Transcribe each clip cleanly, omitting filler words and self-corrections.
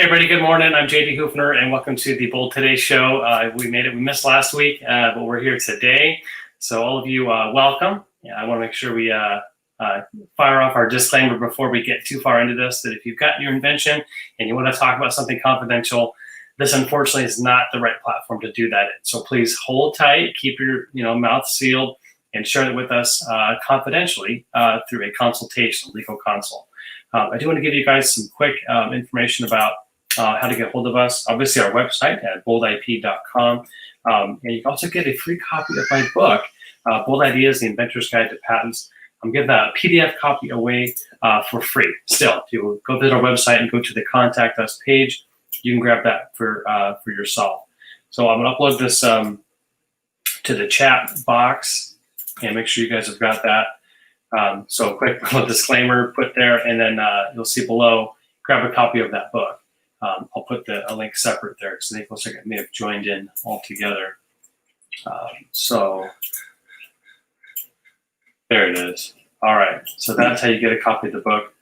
everybody, good morning. I'm JD Hoofner, and welcome to the Bold Today show. We made it. We missed last week, but we're here today. So all of you, welcome. I want to make sure we fire off our disclaimer before we get too far into this, that if you've got your invention and you want to talk about something confidential, this unfortunately is not the right platform to do that in. So please hold tight, keep your mouth sealed, and share it with us confidentially through a consultation, legal consult. I do want to give you guys some quick information about how to get hold of us. Obviously, our website at boldip.com. And you can also get a free copy of my book, Bold Ideas, The Inventor's Guide to Patents. I'm giving a PDF copy away for free. Still, if you go visit our website and go to the Contact Us page, you can grab that for yourself. So I'm going to upload this to the chat box and make sure you guys have got that. So a quick little disclaimer put there, and then you'll see below, grab a copy of that book. I'll put a link separate there because I think looks like it may have joined in all together. So there it is. All right, so that's how you get a copy of the book.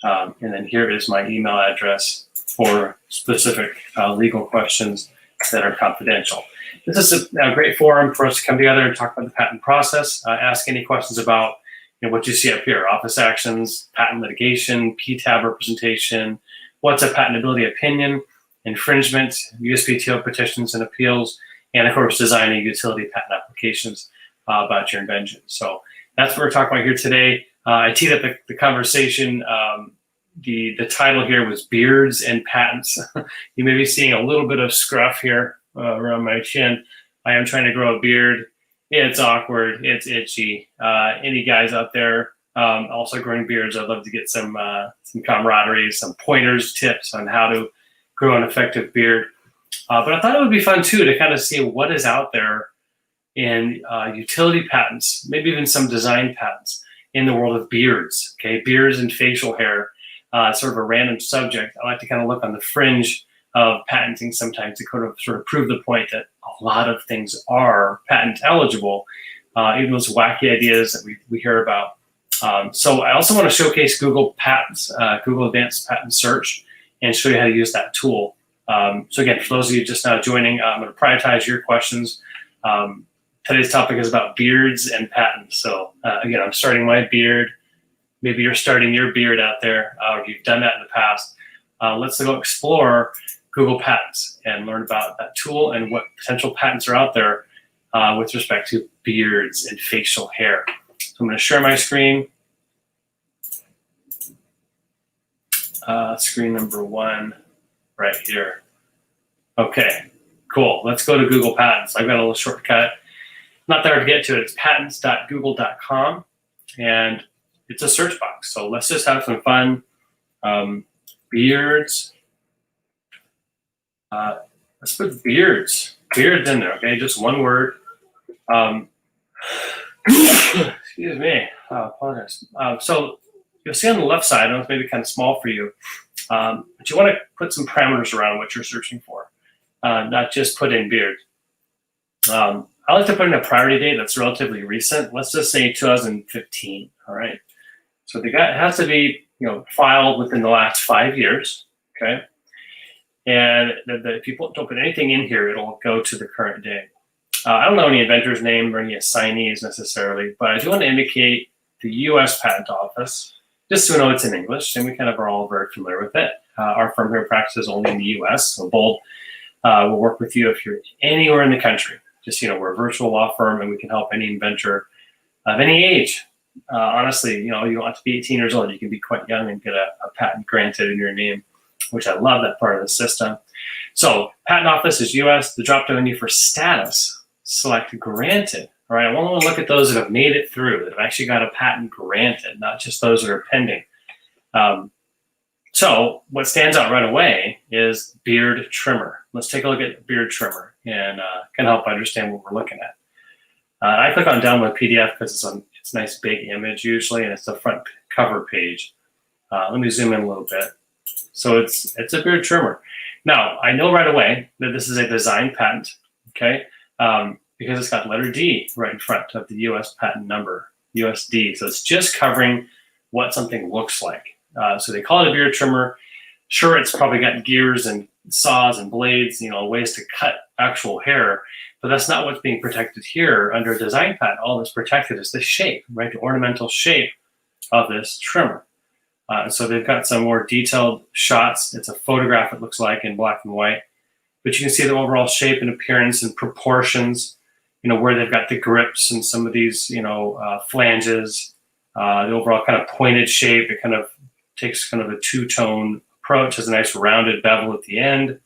And then here is my email address for specific legal questions that are confidential. This is a great forum for us to come together and talk about the patent process, ask any questions about what you see up here: office actions, patent litigation, PTAB representation, what's a patentability opinion, infringement, USPTO petitions and appeals, and of course, designing utility patent applications about your invention. So that's what we're talking about here today. I teed up the conversation. The title here was Beards and Patents. You may be seeing a little bit of scruff here around my chin. I am trying to grow a beard. It's awkward. It's itchy. Any guys out there also growing beards, I'd love to get some camaraderie, some pointers, tips on how to grow an effective beard. But I thought it would be fun too to kind of see what is out there in utility patents, maybe even some design patents in the world of beards. Okay, beards and facial hair, sort of a random subject. I like to kind of look on the fringe of patenting sometimes to sort of prove the point that a lot of things are patent eligible, even those wacky ideas that we hear about. So I also want to showcase Google Patents, Google Advanced Patent Search, and show you how to use that tool. So again, for those of you just now joining, I'm going to prioritize your questions. Today's topic is about beards and patents. So again, I'm starting my beard. Maybe you're starting your beard out there, or you've done that in the past. Let's go explore Google Patents and learn about that tool and what potential patents are out there with respect to beards and facial hair. So I'm going to share my screen. Screen number 1 right here. Okay, cool. Let's go to Google Patents. I've got a little shortcut. Not that hard to get to it. It's patents.google.com, and it's a search box. So let's just have some fun. Beards. Let's put beards in there, okay? Just one word. Excuse me, apologize. So you'll see on the left side, I know it's maybe kind of small for you, but you want to put some parameters around what you're searching for, not just put in beard. I like to put in a priority date that's relatively recent. Let's just say 2015, all right? So it has to be filed within the last 5 years, okay? And if you don't put anything in here, it'll go to the current day. I don't know any inventor's name or any assignees necessarily, but I do want to indicate the U.S. Patent Office, just so we know it's in English, and we kind of are all very familiar with it. Our firm here practices only in the U.S., so Bold will work with you if you're anywhere in the country. Just, we're a virtual law firm, and we can help any inventor of any age. Honestly, you don't have to be 18 years old. You can be quite young and get a patent granted in your name, which I love that part of the system. So Patent Office is U.S. The drop-down menu for status, select granted. All right, I want to look at those that have made it through, that have actually got a patent granted, not just those that are pending. So what stands out right away is beard trimmer. Let's take a look at beard trimmer and can help understand what we're looking at. I click on download PDF because it's a nice big image usually, and it's the front cover page. Let me zoom in a little bit. So it's a beard trimmer. Now, I know right away that this is a design patent, okay? Because it's got letter D right in front of the US patent number, USD. So it's just covering what something looks like. So they call it a beard trimmer. Sure, it's probably got gears and saws and blades, ways to cut actual hair, but that's not what's being protected here under a design patent. All that's protected is the shape, right? The ornamental shape of this trimmer. So they've got some more detailed shots. It's a photograph, it looks like, in black and white, but you can see the overall shape and appearance and proportions, where they've got the grips and some of these, flanges, the overall kind of pointed shape. It kind of takes kind of a two-tone approach, has a nice rounded bevel at the end,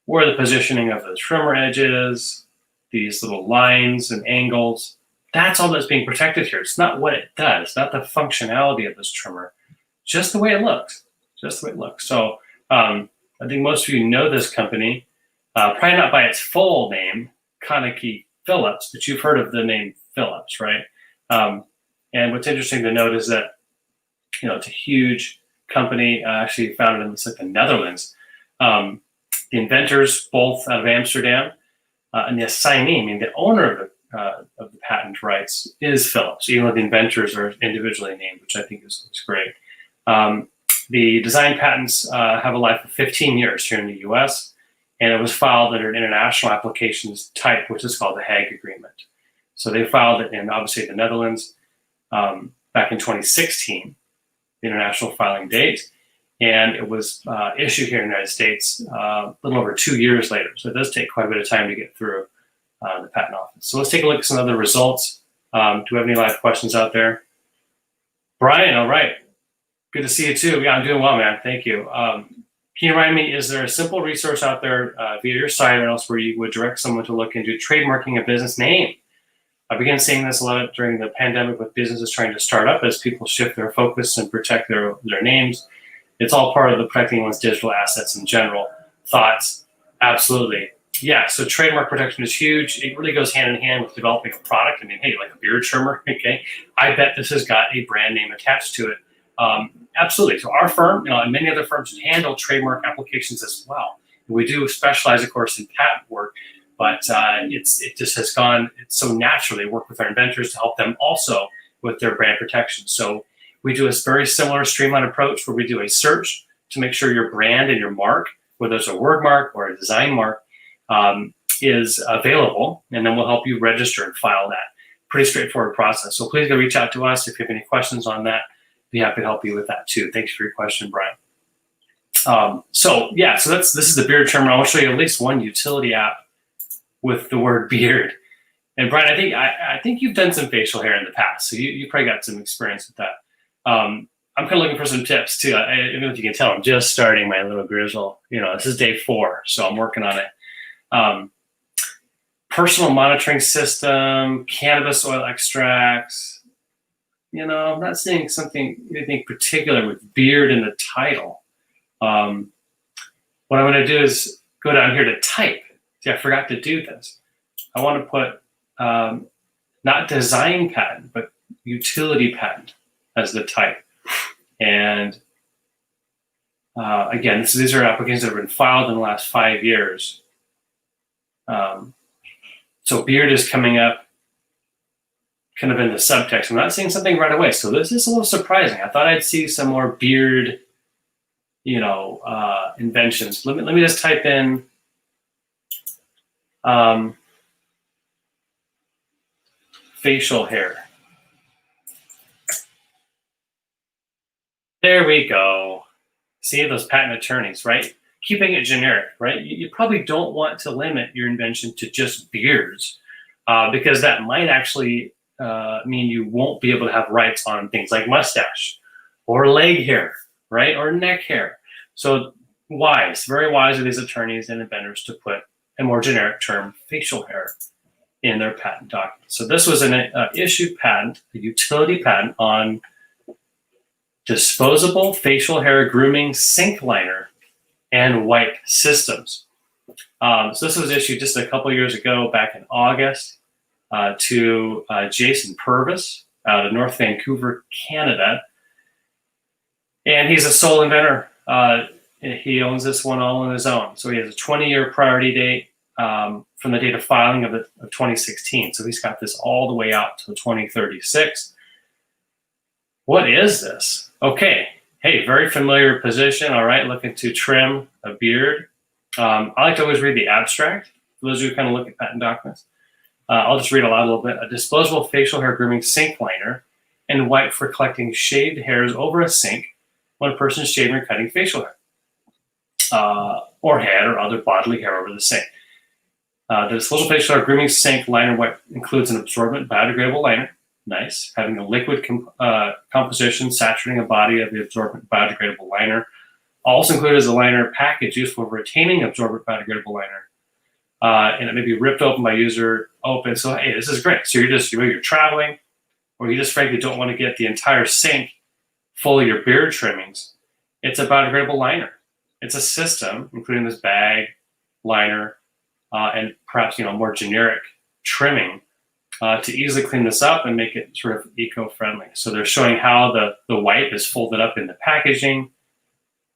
where the positioning of the trimmer edges, these little lines and angles, that's all that's being protected here. It's not what it does, not the functionality of this trimmer, just the way it looks, So I think most of you know this company, probably not by its full name, Konica Phillips, but you've heard of the name Phillips, right? And what's interesting to note is that, it's a huge company, actually founded in the Netherlands. The inventors, both out of Amsterdam, and the assignee, I mean, the owner of the patent rights is Phillips, even though the inventors are individually named, which I think is great. The design patents have a life of 15 years here in the US, and it was filed under an international applications type, which is called the Hague Agreement. So they filed it in, obviously, the Netherlands back in 2016, the international filing date, and it was issued here in the United States a little over 2 years later. So it does take quite a bit of time to get through the patent office. So let's take a look at some other results. Do we have any live questions out there? Brian, all right. Good to see you too. Yeah, I'm doing well, man. Thank you. Can you remind me, is there a simple resource out there via your site or else where you would direct someone to look into trademarking a business name? I began seeing this a lot during the pandemic with businesses trying to start up as people shift their focus and protect their names. It's all part of the protecting one's digital assets in general. Thoughts? Absolutely. Yeah, so trademark protection is huge. It really goes hand in hand with developing a product. I mean, hey, like a beard trimmer, okay? I bet this has got a brand name attached to it. Absolutely. So our firm, and many other firms handle trademark applications as well. We do specialize, of course, in patent work, but it just has gone, it's so naturally work with our inventors to help them also with their brand protection. So we do a very similar streamlined approach where we do a search to make sure your brand and your mark, whether it's a word mark or a design mark, is available, and then we'll help you register and file that. Pretty straightforward process. So please go reach out to us if you have any questions on that. Be happy to help you with that too. Thanks for your question, Brian. So this is the beard trimmer. I want to show you at least one utility app with the word beard. And Brian, I think you've done some facial hair in the past, so you probably got some experience with that. I'm kind of looking for some tips too. I don't know if you can tell, I'm just starting my little grizzle. This is day 4, so I'm working on it. Personal monitoring system, cannabis oil extracts. I'm not seeing anything particular with beard in the title. What I'm going to do is go down here to type. See, I forgot to do this. I want to put not design patent, but utility patent as the type. And again, these are applications that have been filed in the last 5 years. So beard is coming up kind of in the subtext. I'm not seeing something right away. So this is a little surprising. I thought I'd see some more beard, inventions. Let me just type in facial hair. There we go. See those patent attorneys, right? Keeping it generic, right? You probably don't want to limit your invention to just beards because that might actually mean you won't be able to have rights on things like mustache or leg hair, right? Or neck hair. So very wise of these attorneys and inventors to put a more generic term, facial hair, in their patent document. So this was an issued patent, a utility patent on disposable facial hair grooming sink liner and wipe systems. So this was issued just a couple years ago, back in August, to Jason Purvis out of North Vancouver, Canada. And he's a sole inventor. He owns this one all on his own. So he has a 20-year priority date from the date of filing of 2016. So he's got this all the way out to 2036. What is this? Okay, Hey, very familiar position. All right, looking to trim a beard. I like to always read the abstract. For those who kind of look at patent documents, I'll just read aloud a little bit. A disposable facial hair grooming sink liner and wipe for collecting shaved hairs over a sink when a person is shaving or cutting facial hair, or head or other bodily hair over the sink. The disposable facial hair grooming sink liner wipe includes an absorbent biodegradable liner. Nice. Having a liquid composition saturating a body of the absorbent biodegradable liner. Also included is a liner package useful for retaining absorbent biodegradable liner. And it may be ripped open by user open. So, hey, this is great. So you're traveling, or you just frankly don't want to get the entire sink full of your beard trimmings. It's a biodegradable liner. It's a system, including this bag, liner, and perhaps more generic trimming to easily clean this up and make it sort of eco-friendly. So they're showing how the wipe is folded up in the packaging.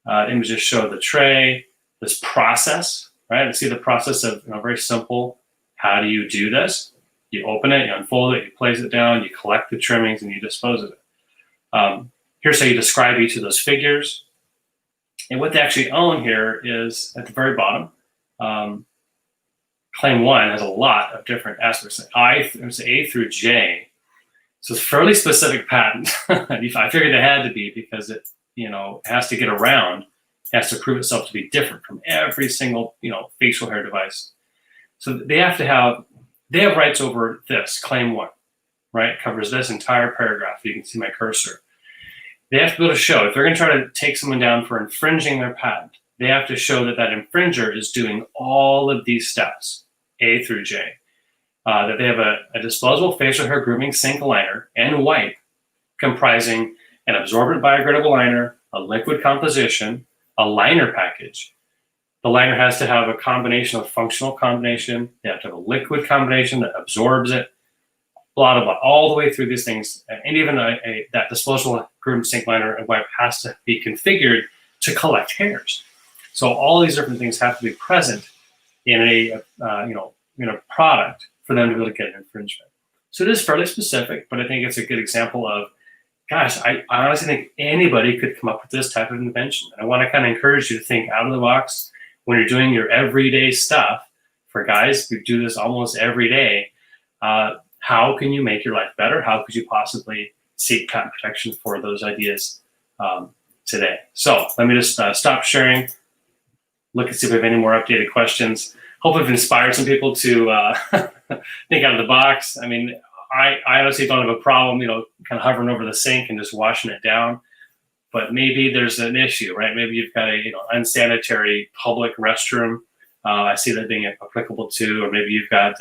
Images show the tray, this process, right? And see the process of very simple. How do you do this? You open it, you unfold it, you place it down, you collect the trimmings, and you dispose of it. Here's how you describe each of those figures. And what they actually own here is at the very bottom. Claim 1 has a lot of different aspects. It's A through J. So it's a fairly specific patent. I figured it had to be because it has to get around, has to prove itself to be different from every single facial hair device. So they have rights over this. Claim 1, right, covers this entire paragraph. You can see my cursor. They have to be able to show, if they're going to try to take someone down for infringing their patent, they have to show that infringer is doing all of these steps, A through J. That they have a disposable facial hair grooming sink liner and wipe comprising an absorbent biodegradable liner, a liquid composition, a liner package. The liner has to have a combination of functional combination. They have to have a liquid combination that absorbs it, blah, blah, blah, all the way through these things. And even that disposable groom sink liner and wipe has to be configured to collect hairs. So all these different things have to be present in a product for them to be able to get an infringement. So it is fairly specific, but I think it's a good example of, gosh, I honestly think anybody could come up with this type of invention. And I want to kind of encourage you to think out of the box when you're doing your everyday stuff. For guys who do this almost every day, how can you make your life better? How could you possibly seek patent protection for those ideas today? So let me just stop sharing, look and see if we have any more updated questions. Hope I've inspired some people to think out of the box. I mean, I honestly don't have a problem, kind of hovering over the sink and just washing it down. But maybe there's an issue, right? Maybe you've got a unsanitary public restroom. I see that being applicable to, or maybe you've got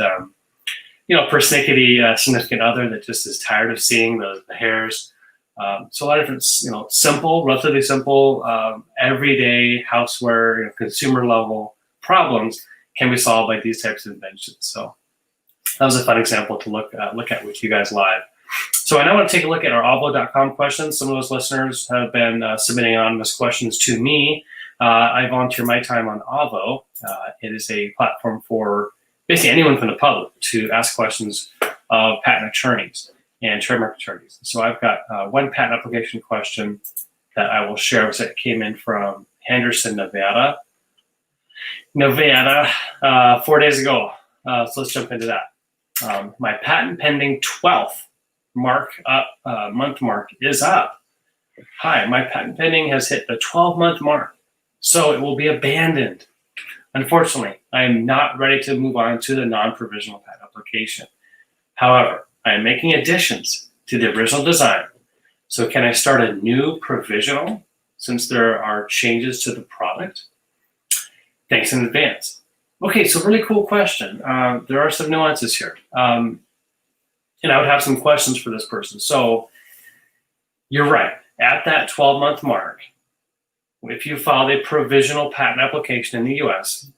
persnickety significant other that just is tired of seeing the hairs. So a lot of different, relatively simple, everyday houseware, consumer level problems can be solved by these types of inventions. So that was a fun example to look at with you guys live. So I now want to take a look at our avvo.com questions. Some of those listeners have been submitting anonymous questions to me. I volunteer my time on Avvo. It is a platform for basically anyone from the public to ask questions of patent attorneys and trademark attorneys. So I've got one patent application question that I will share that came in from Henderson, Nevada, 4 days ago. So let's jump into that. My patent pending 12th month mark is up. Hi, my patent pending has hit the 12-month mark, so it will be abandoned. Unfortunately, I am not ready to move on to the non-provisional patent application. However, I am making additions to the original design. So can I start a new provisional since there are changes to the product? Thanks in advance. Okay, so really cool question. There are some nuances here. And I would have some questions for this person. So you're right. At that 12-month mark, if you filed a provisional patent application in the US,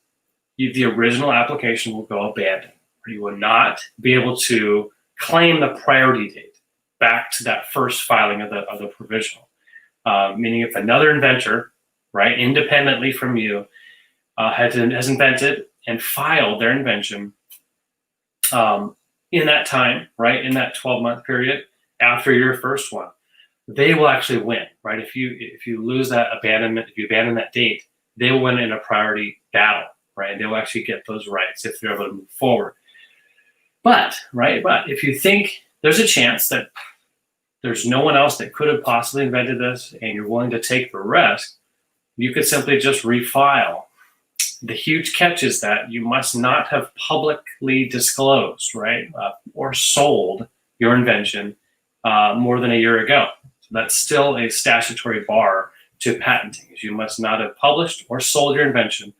the original application will go abandoned. Or you will not be able to claim the priority date back to that first filing of the provisional. Meaning if another inventor, right, independently from you, has invented and filed their invention in that time, right, in that 12-month period after your first one, they will actually win, right? If you lose that abandonment, if you abandon that date, they will win in a priority battle, right? They will actually get those rights if they're able to move forward. But if you think there's a chance that there's no one else that could have possibly invented this and you're willing to take the risk, you could simply just refile. The huge catch is that you must not have publicly disclosed, right, or sold your invention more than a year ago. So that's still a statutory bar to patenting. You must not have published or sold your invention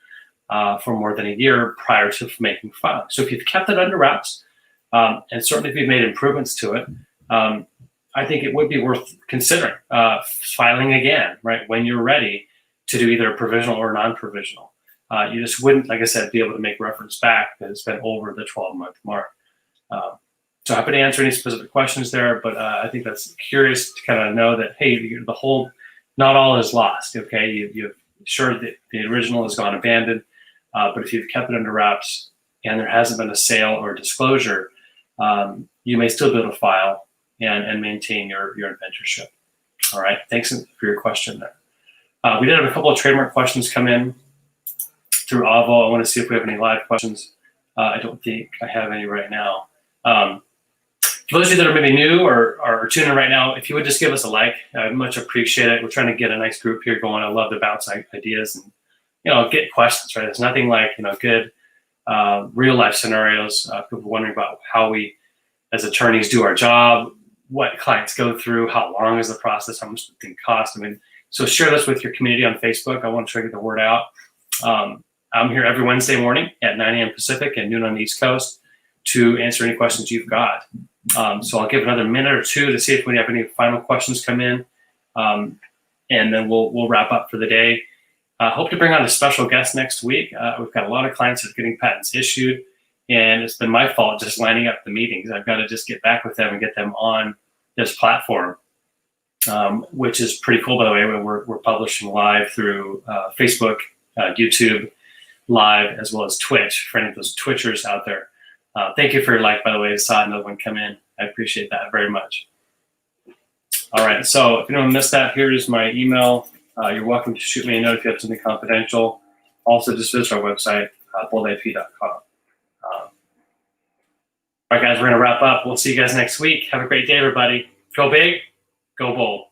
for more than a year prior to making filing. So if you've kept it under wraps, and certainly if you've made improvements to it, I think it would be worth considering filing again, right, when you're ready to do either a provisional or non-provisional. You just wouldn't, like I said, be able to make reference back that it's been over the 12-month mark. So happy to answer any specific questions there, but I think that's curious to kind of know that, hey, not all is lost, okay? You've sure that the original has gone abandoned, but if you've kept it under wraps and there hasn't been a sale or disclosure, you may still be able to file and maintain your inventorship. All right, thanks for your question there. We did have a couple of trademark questions come in through Avo. I want to see if we have any live questions. I don't think I have any right now. For those of you that are maybe new or are tuning in right now, if you would just give us a like, I'd much appreciate it. We're trying to get a nice group here going. I love to bounce ideas and get questions, right? There's nothing like good real life scenarios. People wondering about how we as attorneys do our job, what clients go through, how long is the process, how much does it cost. So share this with your community on Facebook. I want to try to get the word out. I'm here every Wednesday morning at 9 a.m. Pacific and noon on the East Coast to answer any questions you've got. So I'll give another minute or two to see if we have any final questions come in, and then we'll wrap up for the day. Hope to bring on a special guest next week. We've got a lot of clients that are getting patents issued, and it's been my fault just lining up the meetings. I've got to just get back with them and get them on this platform, which is pretty cool, by the way. We're publishing live through Facebook, YouTube Live, as well as Twitch, for any of those Twitchers out there. Thank you for your like, by the way. I saw another one come in. I appreciate that very much. All right, so if anyone missed that, here is my email. You're welcome to shoot me a note if you have something confidential. Also, just visit our website, boldip.com. All right, guys, we're going to wrap up. We'll see you guys next week. Have a great day, everybody. Go big, go bold.